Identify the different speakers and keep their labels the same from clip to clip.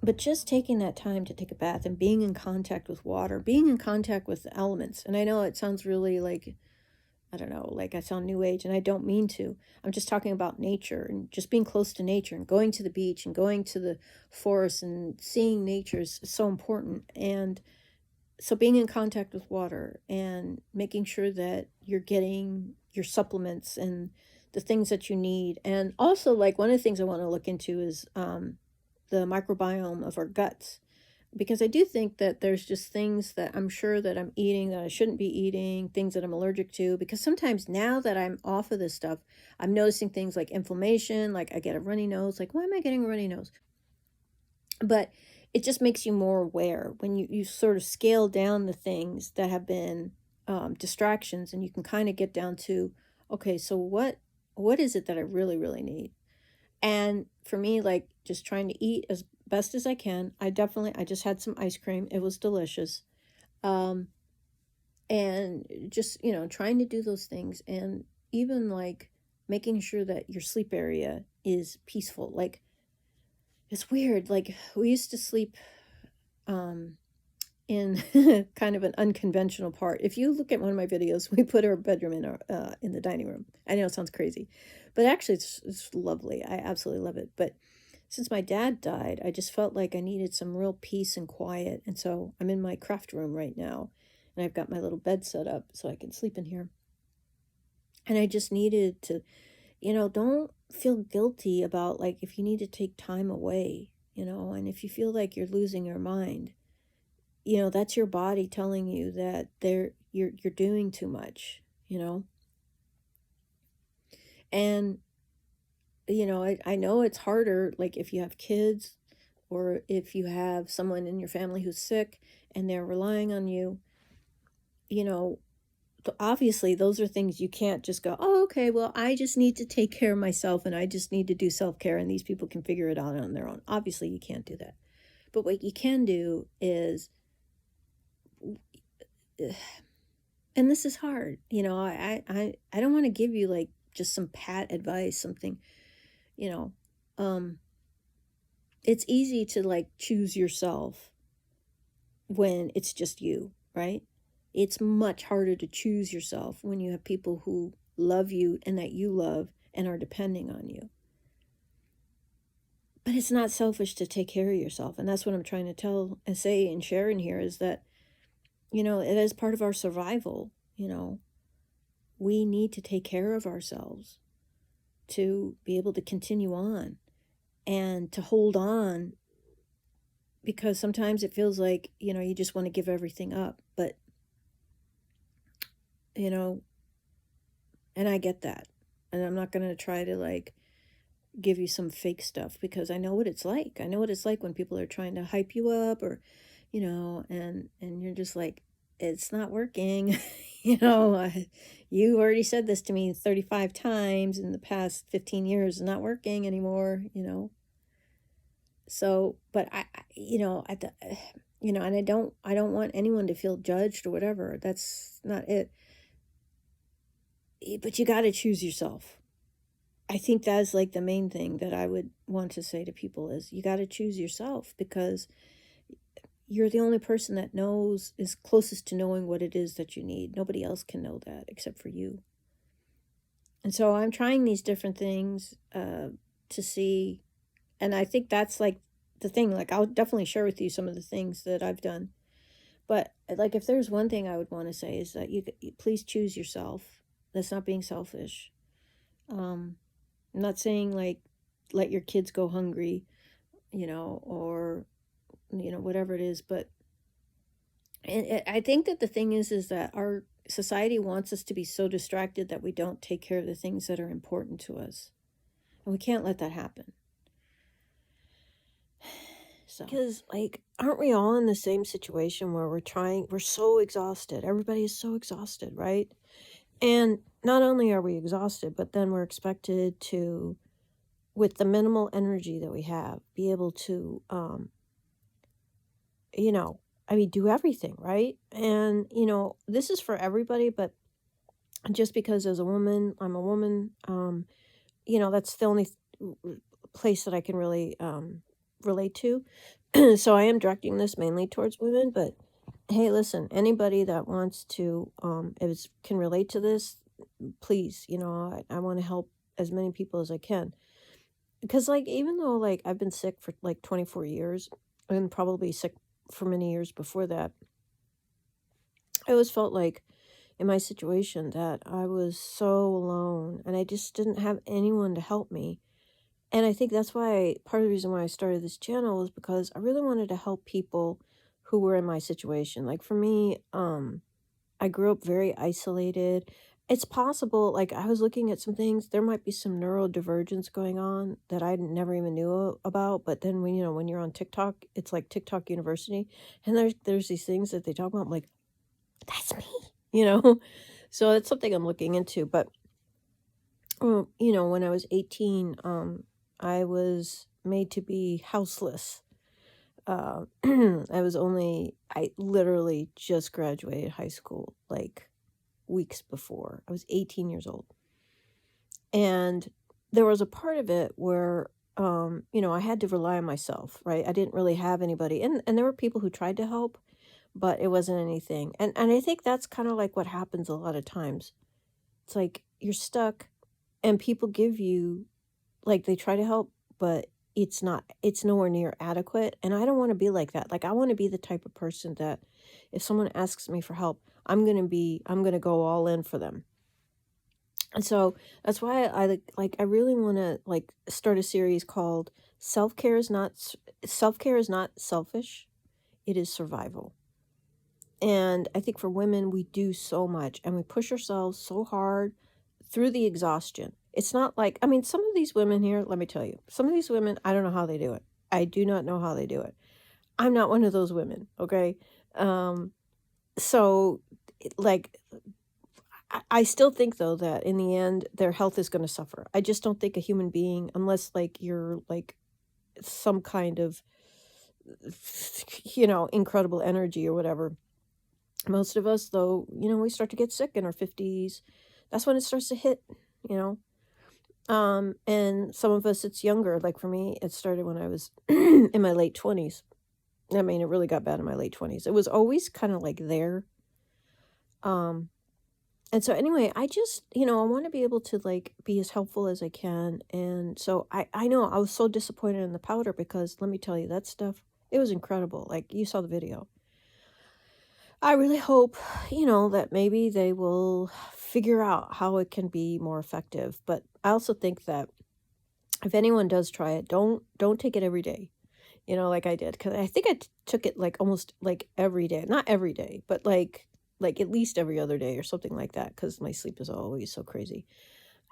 Speaker 1: But just taking that time to take a bath and being in contact with water, being in contact with the elements. And I know it sounds really like, I don't know, like I sound new age, and I don't mean to. I'm just talking about nature and just being close to nature and going to the beach and going to the forest and seeing nature is so important. And so being in contact with water and making sure that you're getting your supplements and the things that you need. And also, like, one of the things I want to look into is the microbiome of our guts, because I do think that there's just things that I'm sure that I'm eating that I shouldn't be eating, things that I'm allergic to, because sometimes now that I'm off of this stuff, I'm noticing things like inflammation, like I get a runny nose, like why am I getting a runny nose? But it just makes you more aware when you sort of scale down the things that have been distractions, and you can kind of get down to, okay, so what is it that I really, really need? And for me, like just trying to eat as best as I can. I just had some ice cream. It was delicious. Um, and just, trying to do those things, and even like making sure that your sleep area is peaceful. Like, it's weird. Like, we used to sleep um in kind of an unconventional part. If you look at one of my videos, we put our bedroom in the dining room. I know it sounds crazy, but actually it's lovely. I absolutely love it. But since my dad died, I just felt like I needed some real peace and quiet. And so I'm in my craft room right now, and I've got my little bed set up so I can sleep in here. And I just needed to, don't feel guilty about, like, if you need to take time away, and if you feel like you're losing your mind, that's your body telling you that you're doing too much, and I know it's harder, like if you have kids, or if you have someone in your family who's sick and they're relying on you, you know obviously those are things you can't just go, oh, okay, well, I just need to take care of myself and I just need to do self-care and these people can figure it out on their own. Obviously you can't do that, but what you can do is, and this is hard, I don't want to give you like just some pat advice, something, you know um it's easy to like choose yourself when it's just you, right? It's much harder to choose yourself when you have people who love you and that you love and are depending on you. But it's not selfish to take care of yourself, and that's what I'm trying to tell and say and share in here, is that it is part of our survival. We need to take care of ourselves to be able to continue on and to hold on, because sometimes it feels like, you just want to give everything up. But, you know, and I get that. And I'm not going to try to like give you some fake stuff, because I know what it's like. I know what it's like when people are trying to hype you up, or, and you're just like, it's not working. You already said this to me 35 times in the past 15 years. It's not working anymore. So, but and I don't want anyone to feel judged or whatever. That's not it. But you got to choose yourself. I think that's like the main thing that I would want to say to people is, you got to choose yourself, because you're the only person that is closest to knowing what it is that you need. Nobody else can know that except for you. And so I'm trying these different things to see, and I think that's like the thing. Like, I'll definitely share with you some of the things that I've done. But like, if there's one thing I would want to say is that you please choose yourself. That's not being selfish. I'm not saying like let your kids go hungry, or whatever it is. But I think that the thing is that our society wants us to be so distracted that we don't take care of the things that are important to us, and we can't let that happen. So, because like, aren't we all in the same situation where we're so exhausted? Everybody is so exhausted, right? And not only are we exhausted, but then we're expected to, with the minimal energy that we have, be able to, do everything, right? And, this is for everybody, but just because as a woman, I'm a woman, that's the only place that I can really relate to. So I am directing this mainly towards women, but hey, listen, anybody that wants to, can relate to this, please, I want to help as many people as I can. Because, like, even though, like, I've been sick for like 24 years and probably sick for many years before that, I always felt like in my situation that I was so alone and I just didn't have anyone to help me. And I think that's why part of the reason why I started this channel was because I really wanted to help people who were in my situation. Like for me, I grew up very isolated. It's possible, like I was looking at some things, there might be some neurodivergence going on that I never even knew about. But then when you're on TikTok, it's like TikTok University, and there's these things that they talk about. I'm like, that's me, you know. So it's something I'm looking into. But when I was 18, I was made to be houseless. I literally just graduated high school, like weeks before. I was 18 years old. And there was a part of it where, I had to rely on myself, right? I didn't really have anybody. And there were people who tried to help, but it wasn't anything. And I think that's kind of like what happens a lot of times. It's like you're stuck and people give you, like, they try to help, but it's nowhere near adequate. And I don't want to be like that. Like, I want to be the type of person that if someone asks me for help, I'm going to go all in for them. And so that's why I really want to like start a series called Self-Care is not selfish, it is survival. And I think for women, we do so much and we push ourselves so hard through the exhaustion. It's not like, I mean, some of these women here, let me tell you, some of these women, I don't know how they do it. I do not know how they do it. I'm not one of those women, okay? So, like, I still think, though, that in the end, their health is going to suffer. I just don't think a human being, unless, like, you're, like, some kind of, incredible energy or whatever. Most of us, though, we start to get sick in our 50s. That's when it starts to hit, you know. And some of us, it's younger. Like for me, it started when I was in my late 20s. I mean, it really got bad in my late 20s. It was always kind of like there. And so anyway, I just, I want to be able to like be as helpful as I can. And so I know I was so disappointed in the powder because let me tell you, that stuff, it was incredible. Like you saw the video. I really hope, that maybe they will figure out how it can be more effective. But I also think that if anyone does try it, don't take it every day, like I did. Because I think I took it like almost like every day. Not every day, but like at least every other day or something like that because my sleep is always so crazy.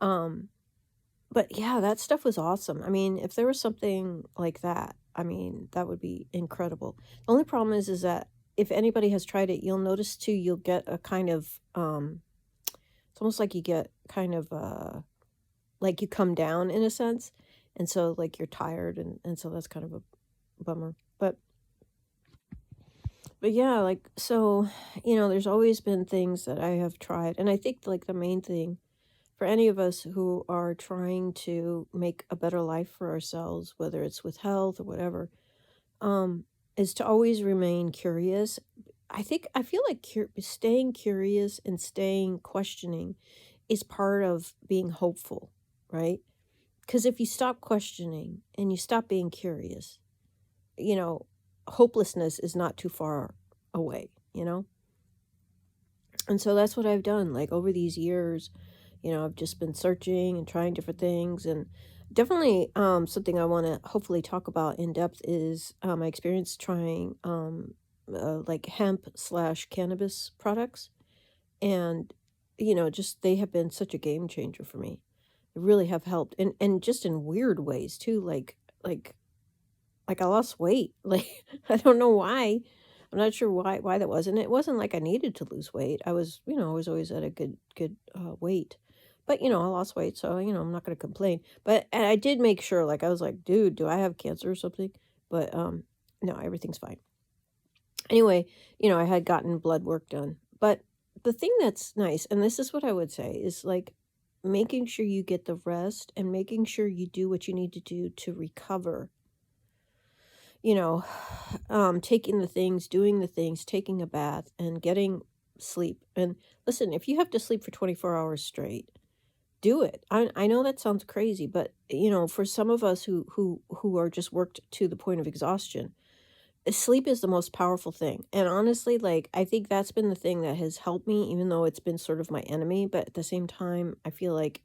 Speaker 1: But yeah, that stuff was awesome. I mean, if there was something like that, I mean, that would be incredible. The only problem is that if anybody has tried it, you'll notice too, you'll get a kind of, it's almost like you get kind of, like you come down in a sense. And so like you're tired and so that's kind of a bummer. But yeah, like, so, there's always been things that I have tried. And I think like the main thing for any of us who are trying to make a better life for ourselves, whether it's with health or whatever, is to always remain curious. I feel like staying curious and staying questioning is part of being hopeful, right? Because if you stop questioning and you stop being curious, hopelessness is not too far away. And so that's what I've done. Like over these years, I've just been searching and trying different things. And definitely something I want to hopefully talk about in depth is my experience trying like hemp/cannabis products. And, just they have been such a game changer for me. They really have helped. And just in weird ways too, like I lost weight. Like I don't know why. I'm not sure why that was. And it wasn't like I needed to lose weight. I was, I was always at a good weight. But, I lost weight, so, I'm not going to complain. But and I did make sure, like, I was like, dude, do I have cancer or something? But, no, everything's fine. Anyway, I had gotten blood work done. But the thing that's nice, and this is what I would say, is like making sure you get the rest and making sure you do what you need to do to recover. you know, taking the things, doing the things, taking a bath, and getting sleep. And listen, if you have to sleep for 24 hours straight, do it. I know that sounds crazy, but for some of us who are just worked to the point of exhaustion, sleep is the most powerful thing. And honestly, like I think that's been the thing that has helped me, even though it's been sort of my enemy. But at the same time, I feel like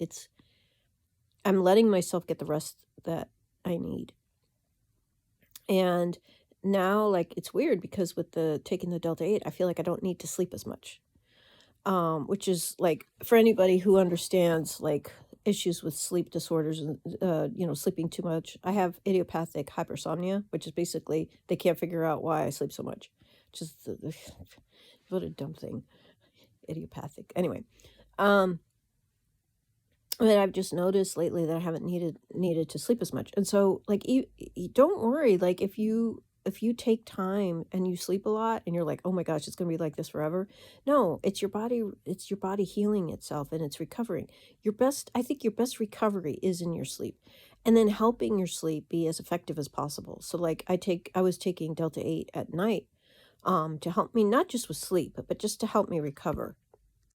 Speaker 1: I'm letting myself get the rest that I need. And now, like, it's weird because with the taking the Delta 8, I feel like I don't need to sleep as much. Which is like for anybody who understands like issues with sleep disorders and sleeping too much. I have idiopathic hypersomnia, which is basically they can't figure out why I sleep so much. Just what a dumb thing. Idiopathic. Anyway, um that I've just noticed lately that I haven't needed to sleep as much. And so like you don't worry, like if you take time and you sleep a lot and you're like, "Oh my gosh, it's going to be like this forever." No, it's your body healing itself and it's recovering. I think your best recovery is in your sleep. And then helping your sleep be as effective as possible. So like I was taking Delta 8 at night to help me not just with sleep, but just to help me recover.